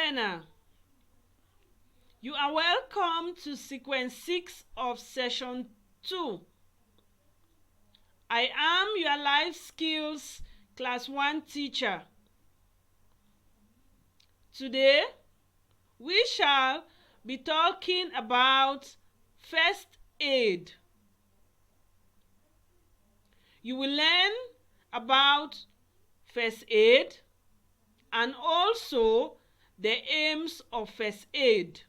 learner, you are welcome to sequence 6 of session 2. I am your life skills class 1 teacher. Today, we shall be talking about first aid. You will learn about first aid and also the aims of first aid.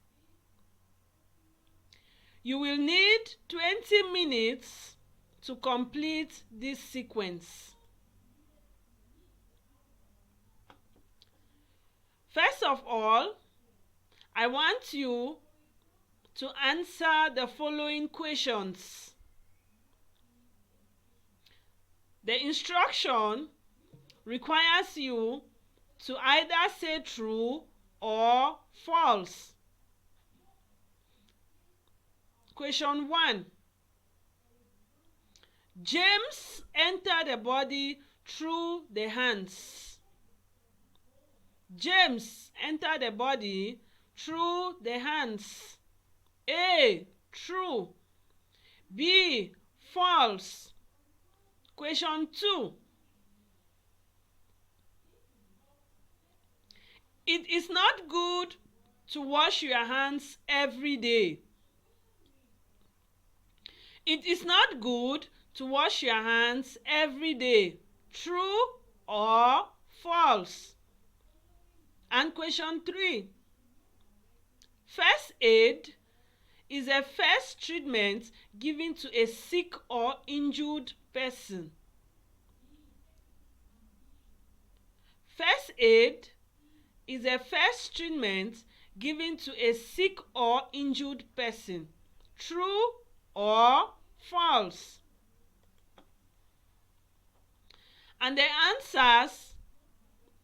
You will need 20 minutes to complete this sequence. First of all, I want you to answer the following questions. The instruction requires you to either say true or false. Question 1. James entered the body through the hands. James entered the body through the hands. A. True. B. False. Question 2. It is not good to wash your hands every day. It is not good to wash your hands every day. True or false? And question 3. First aid is a first treatment given to a sick or injured person. First aid is a first treatment given to a sick or injured person. True or false? And the answers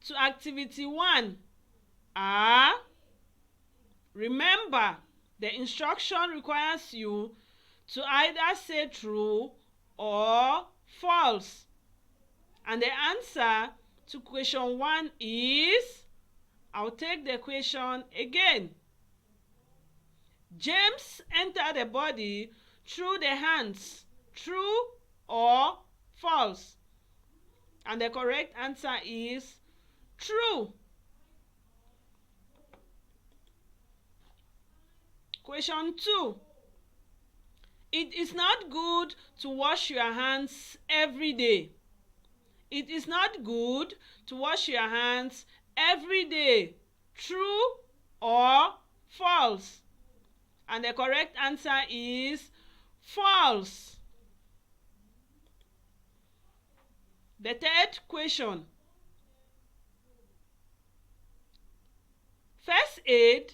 to activity 1 are, remember, the instruction requires you to either say true or false. And the answer to question 1 is, I'll take the question again. James entered the body through the hands. True or false? And the correct answer is true. Question 2. It is not good to wash your hands every day. It is not good to wash your hands every day. True or false? And the correct answer is false. The third question. First aid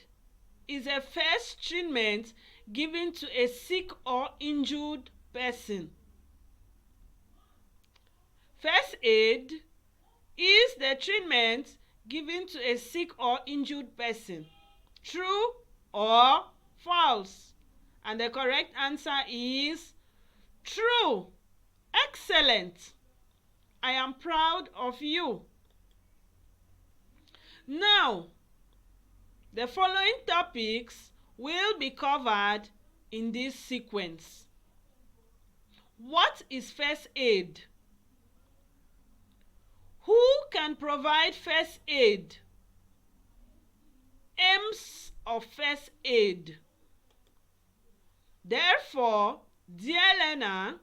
is a first treatment given to a sick or injured person. First aid is the treatment given to a sick or injured person. True or false? And the correct answer is true. Excellent. I am proud of you. Now, the following topics will be covered in this sequence. What is first aid? Who can provide first aid? Aims of first aid. Therefore, dear learner,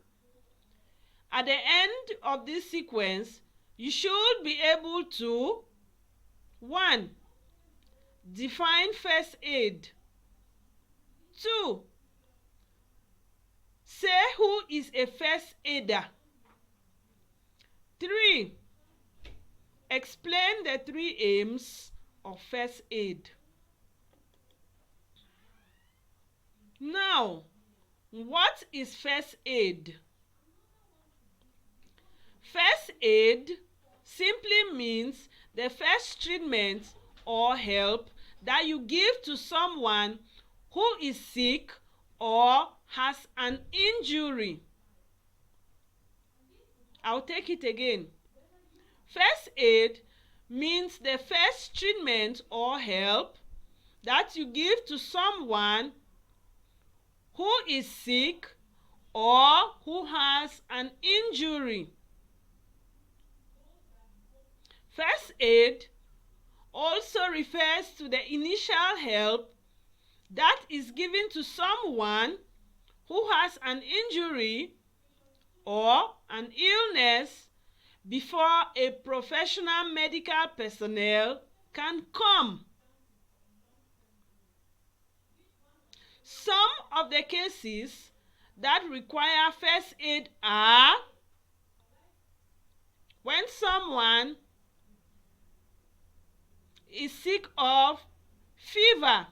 at the end of this sequence, you should be able to 1. Define first aid. 2. Say who is a first aider. 3. Explain the 3 aims of first aid. Now, what is first aid? First aid simply means the first treatment or help that you give to someone who is sick or has an injury. I'll take it again. First aid means the first treatment or help that you give to someone who is sick or who has an injury. First aid also refers to the initial help that is given to someone who has an injury or an illness before a professional medical personnel can come. Some of the cases that require first aid are when someone is sick of fever,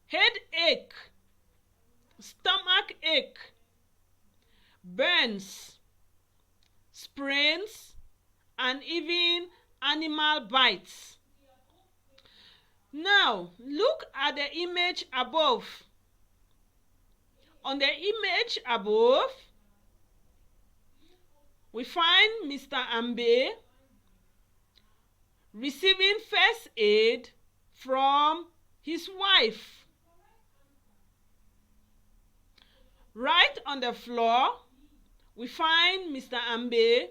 headache, stomach ache, burns, sprains, and even animal bites. Now, look at the image above. On the image above, we find Mr. Ambe receiving first aid from his wife. Right on the floor, we find Mr. Ambe,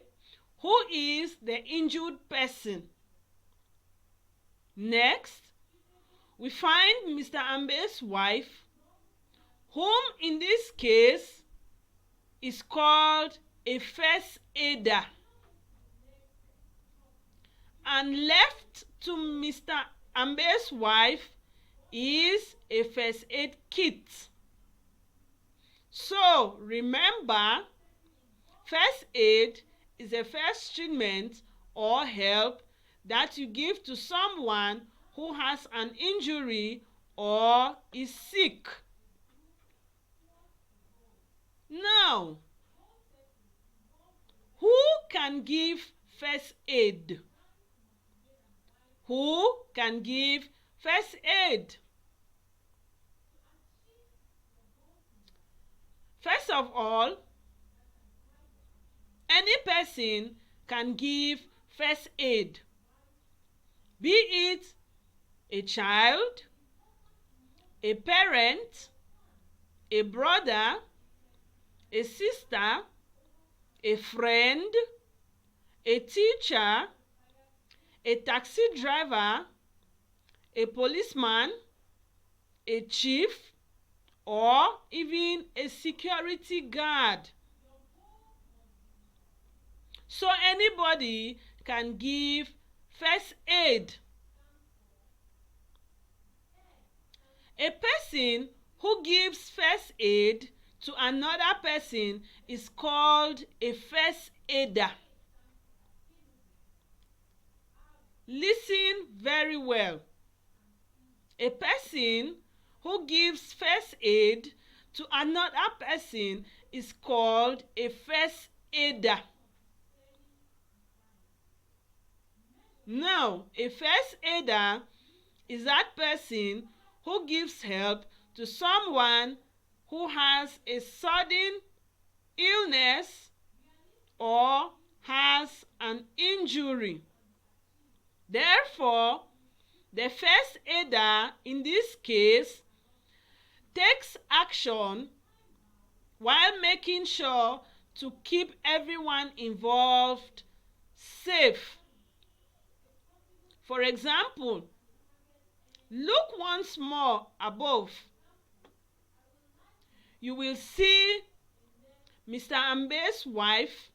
who is the injured person. Next, we find Mr. Ambe's wife, whom in this case is called a first aider. And left to Mr. Ambe's wife is a first aid kit. So remember, first aid is a first treatment or help that you give to someone who has an injury or is sick. Now, who can give first aid? Who can give first aid? First of all, any person can give first aid, be it a child, a parent, a brother, a sister, a friend, a teacher, a taxi driver, a policeman, a chief, or even a security guard. So anybody can give first aid. A person who gives first aid to another person is called a first aider. Listen very well. A person who gives first aid to another person is called a first aider. Now, a first aider is that person who gives help to someone who has a sudden illness or has an injury. Therefore, the first aider in this case takes action while making sure to keep everyone involved safe. For example, look once more above. You will see Mr. Ambe's wife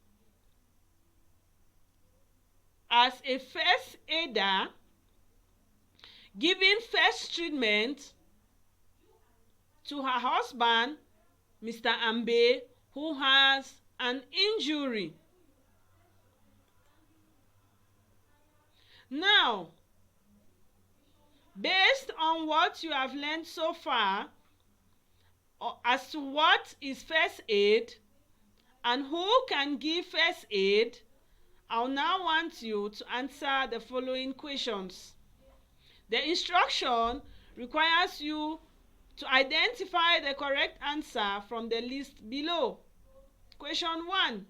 as a first aider giving first treatment to her husband, Mr. Ambe, who has an injury. Now, based on what you have learned so far as to what is first aid and who can give first aid, I'll now want you to answer the following questions. The instruction requires you to identify the correct answer from the list below. Question 1.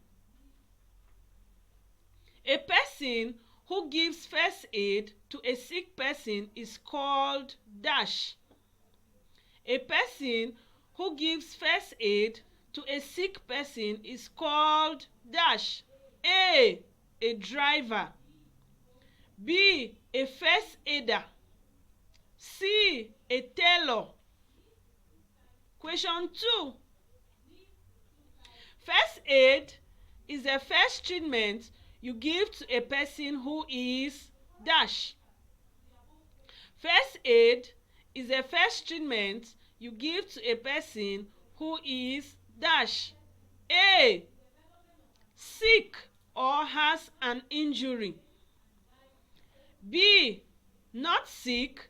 A person who gives first aid to a sick person is called dash. A person who gives first aid to a sick person is called dash. A driver. B, a first aider. C, a tailor. Question 2. First aid is the first treatment you give to a person who is dash. First aid is the first treatment you give to a person who is dash. A, sick or has an injury. B, not sick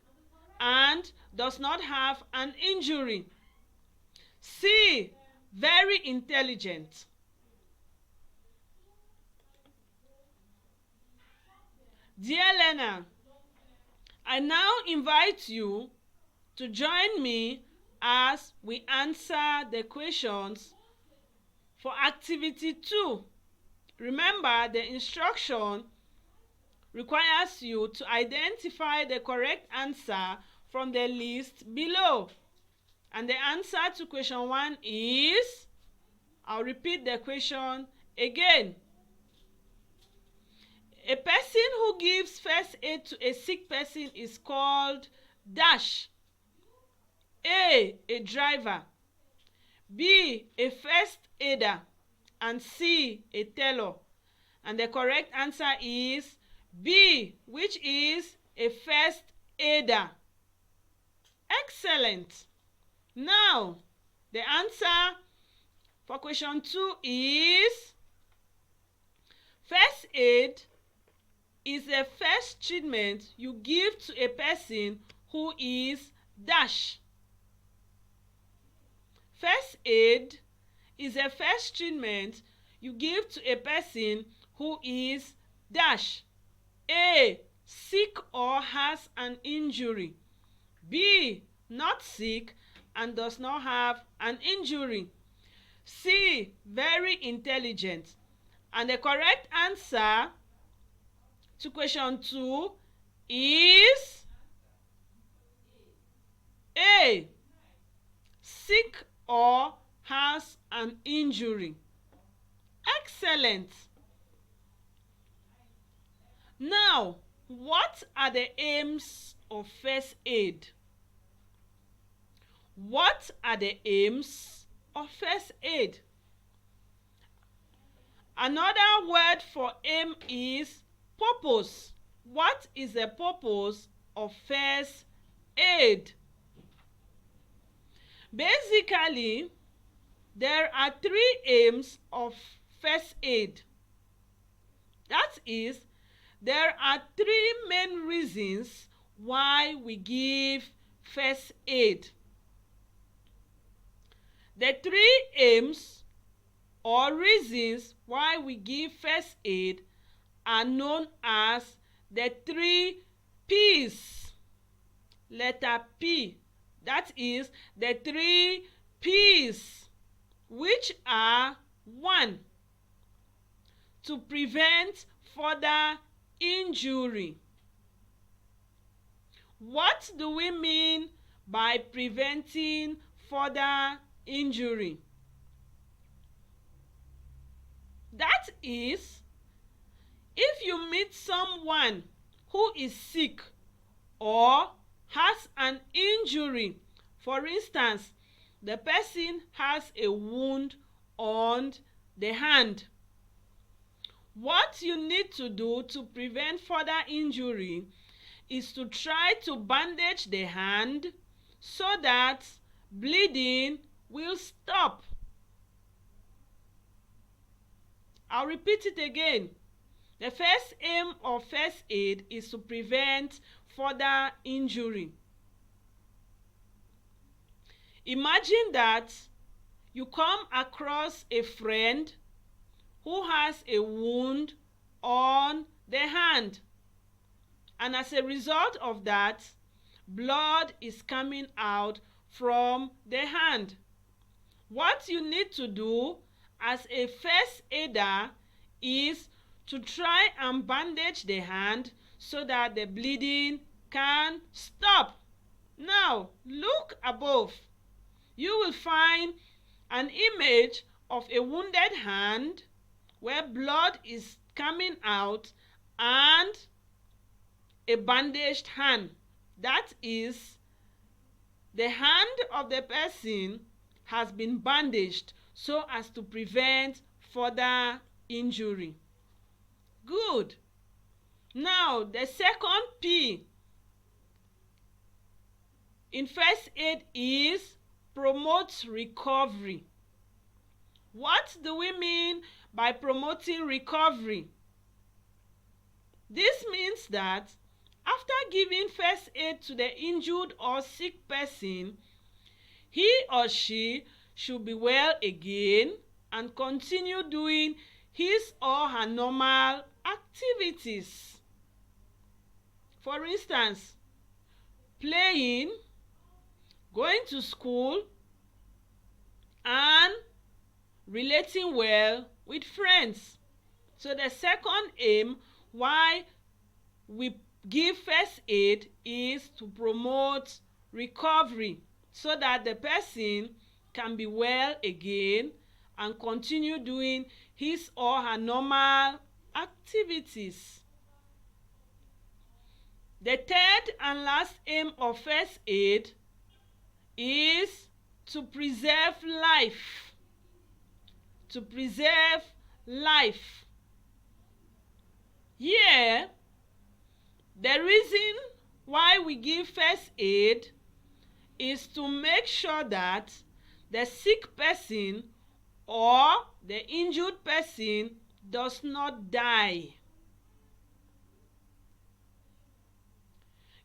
and does not have an injury. C, very intelligent. Dear learner, I now invite you to join me as we answer the questions for activity 2. Remember, the instruction requires you to identify the correct answer from the list below. And the answer to question 1 is, I'll repeat the question again. A person who gives first aid to a sick person is called dash. A driver. B, a first aider. And C, a tailor. And the correct answer is B, which is a first aider. Excellent. Now, the answer for question 2 is, first aid is the first treatment you give to a person who is dash. First aid is the first treatment you give to a person who is dash. A, sick or has an injury. B, not sick and does not have an injury. C, very intelligent. And the correct answer to question 2 is A, sick or has an injury. Excellent. Now, what are the aims of first aid? What are the aims of first aid? Another word for aim is purpose. What is the purpose of first aid? Basically, there are 3 aims of first aid. That is, there are 3 main reasons why we give first aid. The 3 aims or reasons why we give first aid are known as the 3 P's. Letter P. That is the 3 P's, which are 1. To prevent further injury. What do we mean by preventing further injury? That is, if you meet someone who is sick or has an injury, for instance, the person has a wound on the hand, what you need to do to prevent further injury is to try to bandage the hand so that bleeding will stop. I'll repeat it again. The first aim of first aid is to prevent further injury. Imagine that you come across a friend who has a wound on the hand, and as a result of that, blood is coming out from the hand. What you need to do as a first aider is to try and bandage the hand so that the bleeding can stop. Now, look above. You will find an image of a wounded hand where blood is coming out and a bandaged hand. That is, the hand of the person has been bandaged so as to prevent further injury. Good. Now, the second P in first aid is promote recovery. What do we mean by promoting recovery? This means that after giving first aid to the injured or sick person, he or she should be well again and continue doing his or her normal activities. For instance, playing, going to school, and relating well with friends. So the second aim why we give first aid is to promote recovery so that the person can be well again and continue doing his or her normal activities. The third and last aim of first aid is to preserve life. To preserve life. Here, the reason why we give first aid is to make sure that the sick person or the injured person does not die.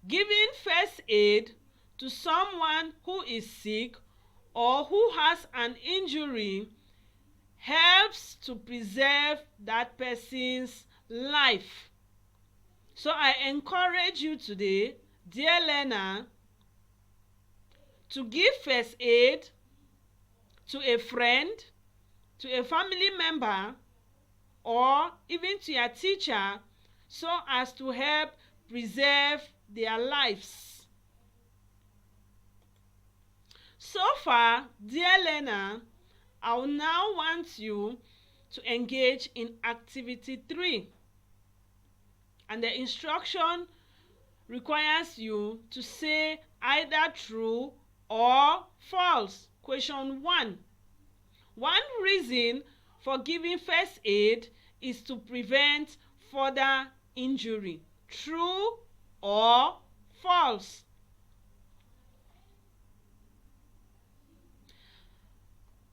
Giving first aid to someone who is sick or who has an injury helps to preserve that person's life. So I encourage you today, dear learner, to give first aid to a friend, to a family member, or even to your teacher so as to help preserve their lives. So far, dear learner, I will now want you to engage in activity 3. And the instruction requires you to say either true or false. Question 1. One reason for giving first aid is to prevent further injury. True or false?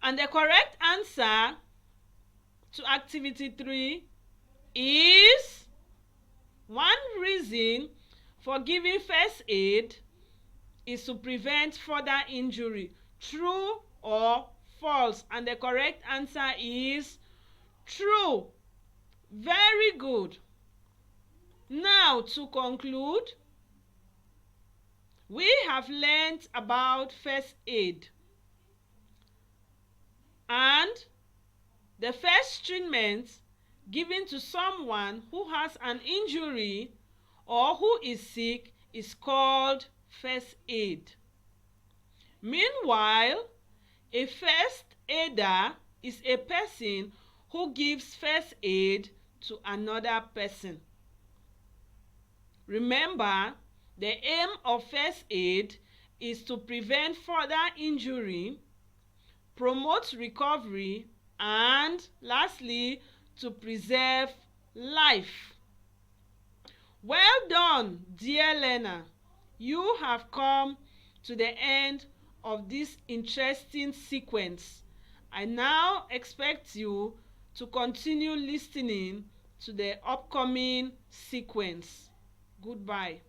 And the correct answer to activity 3 is one reason for giving first aid is to prevent further injury. True or false? And the correct answer is true. Very good. Now, to conclude, we have learned about first aid. And the first treatment given to someone who has an injury or who is sick is called first aid. Meanwhile, a first aider is a person who gives first aid to another person. Remember, the aim of first aid is to prevent further injury, promote recovery, and lastly, to preserve life. Well done, dear learner. You have come to the end of this interesting sequence. I now expect you to continue listening to the upcoming sequence. Goodbye.